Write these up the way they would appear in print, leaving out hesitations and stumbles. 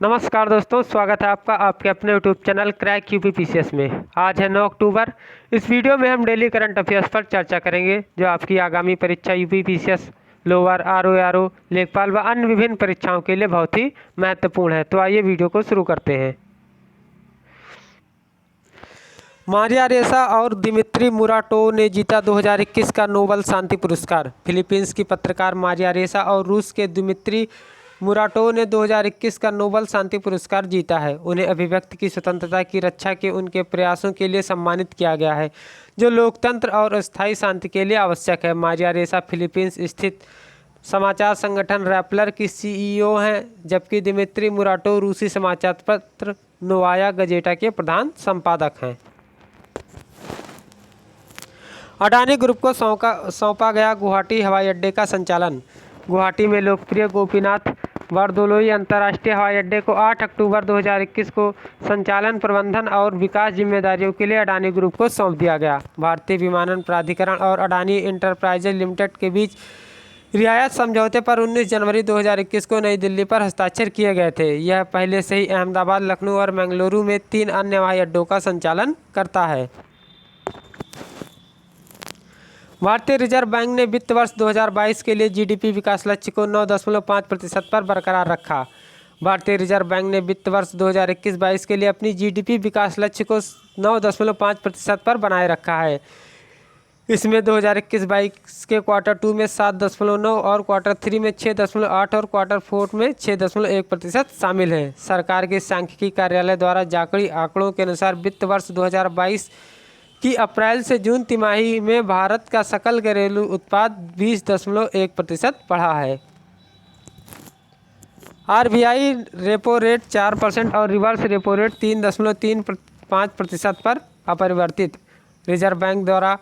नमस्कार दोस्तों, स्वागत है आपका आपके अपने यूट्यूब चैनल क्रैक यूपीपीसीएस में। आज है 9 अक्टूबर। इस वीडियो में हम डेली करंट अफेयर्स पर चर्चा करेंगे जो आपकी आगामी परीक्षा यूपीपीसीएस, लोअर आरओ, लेखपाल व अन्य विभिन्न परीक्षाओं के लिए बहुत ही महत्वपूर्ण है। तो आइए वीडियो को शुरू करते हैं। मारिया रेसा और दिमित्री मुराटोव ने जीता 2021 का नोबेल शांति पुरस्कार। फिलीपींस की पत्रकार मारिया रेसा और रूस के दिमित्री मुराटोव ने 2021 का नोबेल शांति पुरस्कार जीता है। उन्हें अभिव्यक्ति की स्वतंत्रता की रक्षा के उनके प्रयासों के लिए सम्मानित किया गया है, जो लोकतंत्र और अस्थायी शांति के लिए आवश्यक है। मारिया रेसा फिलीपींस स्थित समाचार संगठन रैपलर की सीईओ हैं, जबकि दिमित्री मुराटोव रूसी समाचार पत्र नोवाया गजेटा के प्रधान संपादक हैं। अडानी ग्रुप को सौंपा गया गुवाहाटी हवाई अड्डे का संचालन। गुवाहाटी में लोकप्रिय गोपीनाथ बरदोलोई अंतर्राष्ट्रीय हवाई अड्डे को 8 अक्टूबर 2021 को संचालन, प्रबंधन और विकास जिम्मेदारियों के लिए अडानी ग्रुप को सौंप दिया गया। भारतीय विमानन प्राधिकरण और अडानी इंटरप्राइजेज लिमिटेड के बीच रियायत समझौते पर 19 जनवरी 2021 को नई दिल्ली पर हस्ताक्षर किए गए थे। यह पहले से ही अहमदाबाद, लखनऊ और बेंगलुरु में 3 अन्य हवाई अड्डों का संचालन करता है। भारतीय रिजर्व बैंक ने वित्त वर्ष 2022 के लिए जीडीपी विकास लक्ष्य को 9.5% पर बरकरार रखा। भारतीय रिजर्व बैंक ने वित्त वर्ष 2021-22 के लिए अपनी जीडीपी विकास लक्ष्य को 9.5% पर बनाए रखा है। इसमें 2021-22 के क्वार्टर 2 में 7.9 और क्वार्टर 3 में 6.8 और क्वार्टर 4 में 6.1% शामिल हैं। सरकार के सांख्यिकी कार्यालय द्वारा जारी आंकड़ों के अनुसार वित्त वर्ष 2022 कि अप्रैल से जून तिमाही में भारत का सकल घरेलू उत्पाद 20.1% बढ़ा है। आरबीआई रेपो रेट 4% और रिवर्स रेपो रेट 3.35% पर अपरिवर्तित। रिजर्व बैंक द्वारा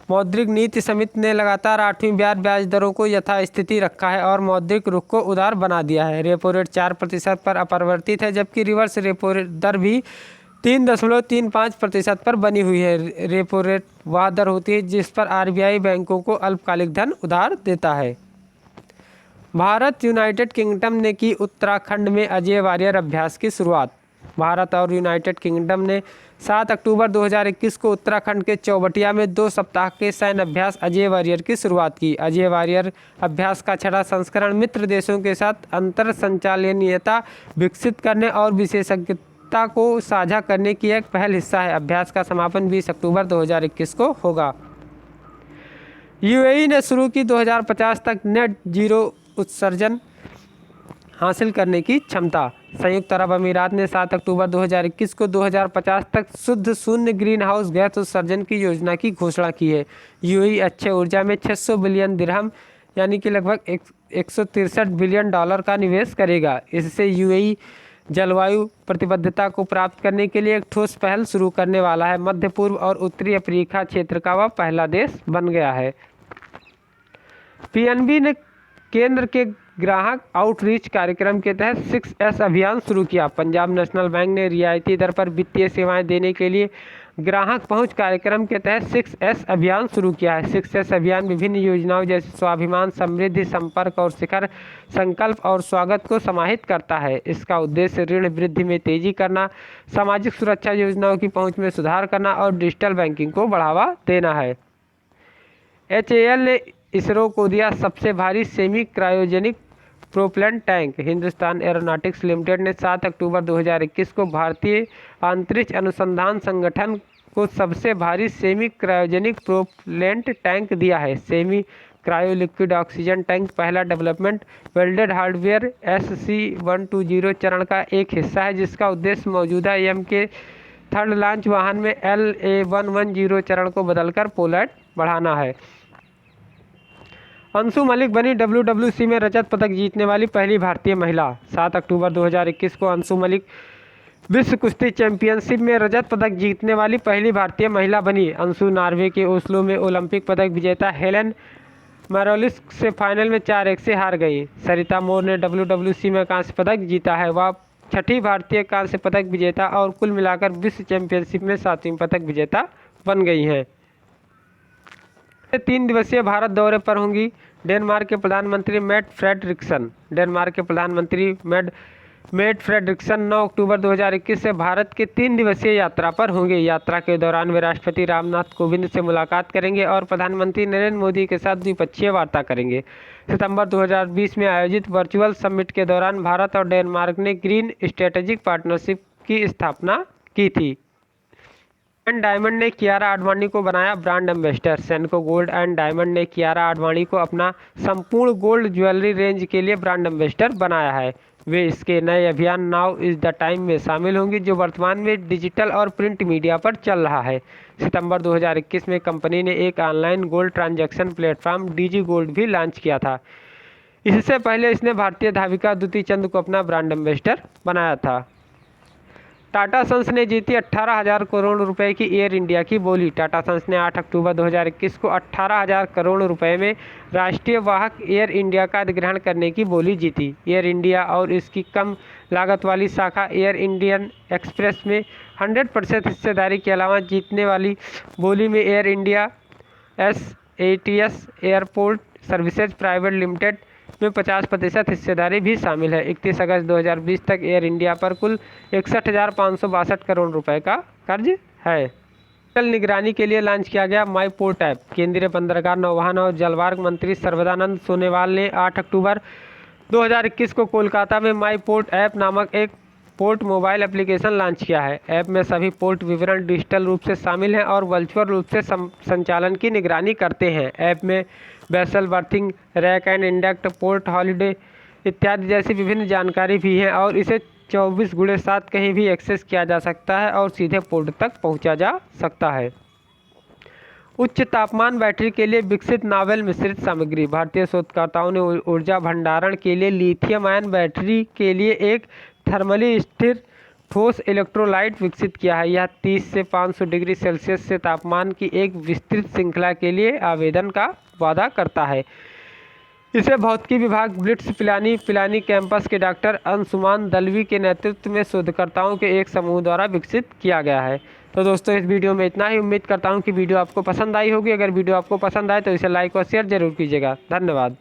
मौद्रिक नीति समिति ने लगातार 8वीं ब्याज दरों को यथास्थिति रखा है और मौद्रिक रुख को उदार बना दिया है। रेपो रेट 4% पर अपरिवर्तित है, जबकि रिवर्स रेपो दर भी 3.35% पर बनी हुई है। रेपो रेट वह दर होती है जिस पर आरबीआई बैंकों को अल्पकालिक धन उधार देता है। भारत यूनाइटेड किंगडम ने की उत्तराखंड में अजय वारियर अभ्यास की शुरुआत। भारत और यूनाइटेड किंगडम ने 7 अक्टूबर 2021 को उत्तराखंड के चौबटिया में 2 सप्ताह के सैन्य अभ्यास अजय वारियर की शुरुआत की। अजय वारियर अभ्यास का 6वां संस्करण मित्र देशों के साथ अंतर संचालनीयता विकसित करने और विशेषज्ञता को साझा करने की एक पहल हिस्सा है। अभ्यास का समापन 20 अक्टूबर 2021 को होगा। यूएई ने शुरू की 2050 तक नेट जीरो उत्सर्जन हासिल करने की क्षमता। संयुक्त अरब अमीरात ने 7 अक्टूबर 2021 को 2050 तक शुद्ध शून्य ग्रीन हाउस गैस उत्सर्जन की योजना की घोषणा की है। यूएई अक्षय ऊर्जा में 600 बिलियन दिरहम यानी कि लगभग 163 बिलियन डॉलर का निवेश करेगा। इससे यूएई जलवायु प्रतिबद्धता को प्राप्त करने के लिए एक ठोस पहल शुरू करने वाला है। मध्य पूर्व और उत्तरी अफ्रीका क्षेत्र का वह पहला देश बन गया है। पीएनबी ने केंद्र के ग्राहक आउटरीच कार्यक्रम के तहत 6S अभियान शुरू किया। पंजाब नेशनल बैंक ने रियायती दर पर वित्तीय सेवाएं देने के लिए ग्राहक पहुंच कार्यक्रम के तहत 6S अभियान शुरू किया है। 6S अभियान विभिन्न योजनाओं जैसे स्वाभिमान, समृद्धि, संपर्क और शिखर, संकल्प और स्वागत को समाहित करता है। इसका उद्देश्य ऋण वृद्धि में तेजी करना, सामाजिक सुरक्षा योजनाओं की पहुंच में सुधार करना और डिजिटल बैंकिंग को बढ़ावा देना है। HAL ने इसरो को दिया सबसे भारी semi cryogenic propellant tank. Hindustan aeronautics limited ने 7 अक्टूबर 2021 को भारतीय अंतरिक्ष अनुसंधान संगठन को सबसे भारी सेमी क्रायोजेनिक प्रोपेलेंट टैंक दिया है। Semi cryo liquid oxygen tank पहला डेवलपमेंट वेल्डेड हार्डवेयर SC120 चरण का एक हिस्सा है, जिसका उद्देश्य मौजूदा एम के थर्ड लॉन्च वाहन में LA110 चरण को बदलकर पोलैंड बढ़ाना है। अंशु मलिक बनी WWC में रजत पदक जीतने वाली पहली भारतीय महिला। 7 अक्टूबर 2021 को अंशु मलिक विश्व कुश्ती चैंपियनशिप में रजत पदक जीतने वाली पहली भारतीय महिला बनी। अंशु नॉर्वे के ओस्लो में ओलंपिक पदक विजेता हेलेन मैरोलिस से फाइनल में 4-1 से हार गई। सरिता मोर ने WWC में कांस्य पदक जीता है। वह 6ठी भारतीय कांस्य पदक विजेता और कुल मिलाकर विश्व चैंपियनशिप में 7वीं पदक विजेता बन गई हैं। 3 दिवसीय भारत दौरे पर होंगी डेनमार्क के प्रधानमंत्री मेट फ्रेडरिक्सन। डेनमार्क के प्रधानमंत्री मेट मेट फ्रेडरिक्सन 9 अक्टूबर 2021 से भारत के 3 दिवसीय यात्रा पर होंगे। यात्रा के दौरान वे राष्ट्रपति रामनाथ कोविंद से मुलाकात करेंगे और प्रधानमंत्री नरेंद्र मोदी के साथ द्विपक्षीय वार्ता करेंगे। सितंबर 2020 में आयोजित वर्चुअल समिट के दौरान भारत और डेनमार्क ने ग्रीन स्ट्रेटेजिक पार्टनरशिप की स्थापना की थी। एंड डायमंड ने कियारा आडवाणी को बनाया brand ambassador. सेनको gold and diamond ने कियारा आडवाणी को अपना संपूर्ण गोल्ड ज्वेलरी रेंज के लिए ब्रांड एम्बेसडर बनाया है। वे इसके नए अभियान नाउ इज़ द टाइम में शामिल होंगी, जो वर्तमान में डिजिटल और प्रिंट मीडिया पर चल रहा है। सितंबर 2021 में कंपनी ने एक online gold transaction platform DG gold भी लॉन्च किया था। इससे पहले इसने भारतीय धाविका द्युति चंद को अपना ब्रांड एम्बेसडर बनाया था। टाटा सन्स ने जीती 18,000 करोड़ रुपए की एयर इंडिया की बोली। टाटा सन्स ने 8 अक्टूबर 2021 को 18,000 करोड़ रुपए में राष्ट्रीय वाहक एयर इंडिया का अधिग्रहण करने की बोली जीती। एयर इंडिया और इसकी कम लागत वाली शाखा एयर इंडियन एक्सप्रेस में 100% हिस्सेदारी के अलावा जीतने वाली बोली में Air India SATS Airport Services Private Limited में 50% हिस्सेदारी भी शामिल है। 31 अगस्त 2020 तक एयर इंडिया पर कुल 61,562 करोड़ रुपए का कर्ज है। डिजिटल निगरानी के लिए लॉन्च किया गया माई पोर्ट ऐप। केंद्रीय बंदरगाह, नौवहन और जलमार्ग मंत्री सर्बानंद सोनोवाल ने 8 अक्टूबर 2021 को कोलकाता में माई पोर्ट ऐप नामक एक पोर्ट मोबाइल एप्लीकेशन लॉन्च किया है। ऐप में सभी पोर्ट विवरण डिजिटल रूप से शामिल हैं और वर्चुअल रूप से संचालन की निगरानी करते हैं। ऐप में vessel berthing, rake and indent, port holiday इत्यादि जैसी विभिन्न जानकारी भी है और इसे 24/7 कहीं भी एक्सेस किया जा सकता है और सीधे पोर्ट तक पहुंचा जा सकता है। उच्च तापमान बैटरी के लिए विकसित नावेल मिश्रित सामग्री। भारतीय शोधकर्ताओं ने ऊर्जा भंडारण के लिए लिथियम आयन बैटरी के लिए एक थर्मली स्थिर ठोस इलेक्ट्रोलाइट विकसित किया है। यह 30 से 500 डिग्री सेल्सियस से तापमान की एक विस्तृत श्रृंखला के लिए आवेदन का वादा करता है। इसे भौतिकी विभाग ब्लिट्स पिलानी कैंपस के डॉक्टर अंशुमान दलवी के नेतृत्व में शोधकर्ताओं के एक समूह द्वारा विकसित किया गया है। तो दोस्तों, इस वीडियो में इतना ही। उम्मीद करता हूं कि वीडियो आपको पसंद आई होगी। अगर वीडियो आपको पसंद आए तो इसे लाइक और शेयर जरूर कीजिएगा। धन्यवाद।